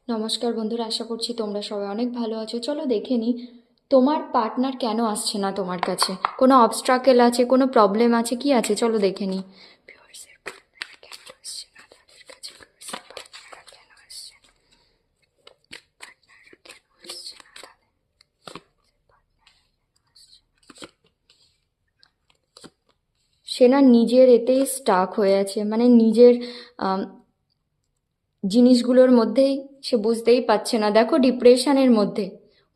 নমস্কার বন্ধুরা, আশা করছি তোমরা সবাই অনেক ভালো আছো। চলো দেখে নিই তোমার পার্টনার কেন আসছে না তোমার কাছে। কোনো অবস্ট্রাকেল আছে, কোনো প্রবলেম আছে, কি আছে চলো দেখে নিই। ভিউয়ার্সের পার্টনাররা কেন আসছে না তাদের কাছে? ভিউয়ার্সের পার্টনাররা কেন আসছে না? পার্টনাররা কেন আসছে না তাদের? সে না নিজের এতেই স্টাক হয়ে আছে, মানে নিজের জিনিসগুলোর মধ্যেই সে বুঝতেই পারছে না। দেখো, ডিপ্রেশনের মধ্যে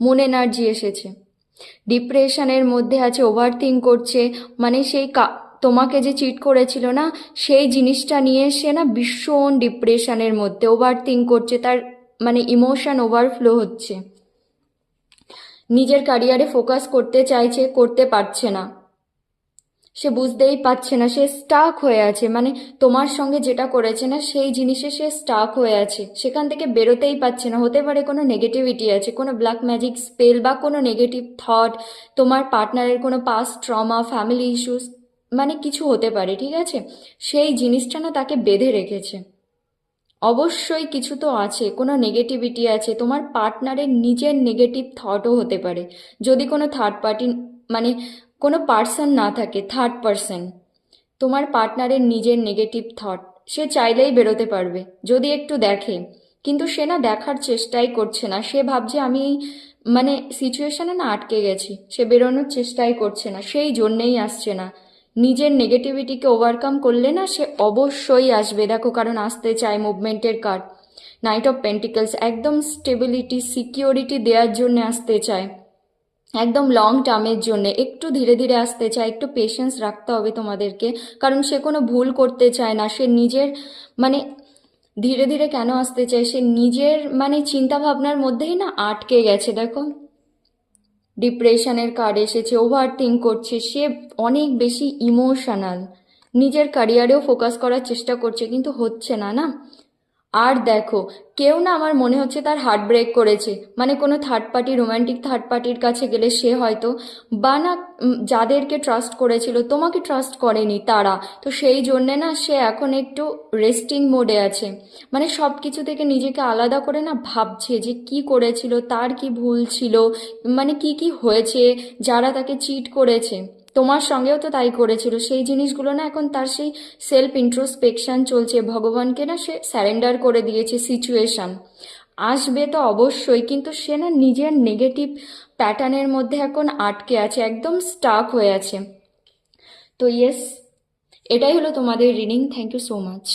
মন এনার্জি এসেছে, ডিপ্রেশনের মধ্যে আছে, ওভার থিঙ্ক করছে। মানে সেই তোমাকে যে চিট করেছিল না, সেই জিনিসটা নিয়ে সে না ভীষণ ডিপ্রেশনের মধ্যে ওভার থিঙ্ক করছে। তার মানে ইমোশন ওভারফ্লো হচ্ছে, নিজের ক্যারিয়ারে ফোকাস করতে চাইছে, করতে পারছে না। সে বুঝতেই পারছে না, সে স্টাক হয়ে আছে। মানে তোমার সঙ্গে যেটা করেছে না, সেই জিনিসে সে স্টাক হয়ে আছে, সেখান থেকে বেরোতেই পারছে না। হতে পারে কোনো নেগেটিভিটি আছে, কোনো ব্ল্যাক ম্যাজিক স্পেল বা কোনো নেগেটিভ থট, তোমার পার্টনারের কোনো পাস্ট ট্রমা, ফ্যামিলি ইস্যুস, মানে কিছু হতে পারে, ঠিক আছে? সেই জিনিসটা না তাকে বেঁধে রেখেছে। অবশ্যই কিছু তো আছে, কোনো নেগেটিভিটি আছে। তোমার পার্টনারের নিজের নেগেটিভ থটও হতে পারে, যদি কোনো থার্ড পার্টি, মানে কোনো পার্সন না থাকে, থার্ড পার্সন। তোমার পার্টনারের নিজের নেগেটিভ থট সে চাইলেই বেরোতে পারবে যদি একটু দেখে, কিন্তু সে না দেখার চেষ্টাই করছে না। সে ভাবছে আমি এই মানে সিচুয়েশনে না আটকে গেছি, সে বেরোনোর চেষ্টাই করছে না, সেই জন্যেই আসছে না। নিজের নেগেটিভিটিকে ওভারকাম করলে না সে অবশ্যই আসবে। দেখো, কারণ আসতে চায় মুভমেন্টের কার্ড, নাইট অফ পেন্টিকলস, একদম স্টেবিলিটি, সিকিউরিটি দেওয়ার জন্য আসতে চায়, একদম লং টার্মের জন্য। একটু ধীরে ধীরে আসতে চায়, একটু পেশেন্স রাখতে হবে তোমাদেরকে, কারণ সে কোনো ভুল করতে চায় না। সে নিজের মানে ধীরে ধীরে কেন আসতে চায়, সে নিজের মানে চিন্তা ভাবনার মধ্যেই না আটকে গেছে। দেখো, ডিপ্রেশনের কার্ড এসেছে, ওভার থিঙ্ক করছে, সে অনেক বেশি ইমোশনাল। নিজের ক্যারিয়ারেও ফোকাস করার চেষ্টা করছে, কিন্তু হচ্ছে না না। আর দেখো, কেউ না আমার মনে হচ্ছে তার হার্ট ব্রেক করেছে, মানে কোনো থার্ড পার্টি, রোমান্টিক থার্ড পার্টির কাছে গেলে সে হয়তো, বা না যাদেরকে ট্রাস্ট করেছিল, তোমাকে ট্রাস্ট করেনি তারা, তো সেই জন্যে না সে এখন একটু রেস্টিং মোডে আছে। মানে সব কিছু থেকে নিজেকে আলাদা করে না ভাবছে যে কি করেছিল, তার কি ভুল ছিল, মানে কি কি হয়েছে, যারা তাকে চিট করেছে, তোমার সঙ্গেও তো তাই করেছিল, সেই জিনিসগুলো না এখন তার সেই সেলফ ইন্ট্রোস্পেকশন চলছে। ভগবানকে না সে স্যারেন্ডার করে দিয়েছে। সিচুয়েশন আসবে তো অবশ্যই, কিন্তু সে না নিজের নেগেটিভ প্যাটার্নের মধ্যে এখন আটকে আছে, একদম স্টাক হয়ে আছে। তো ইয়েস, এটাই হলো তোমাদের reading. Thank you so much.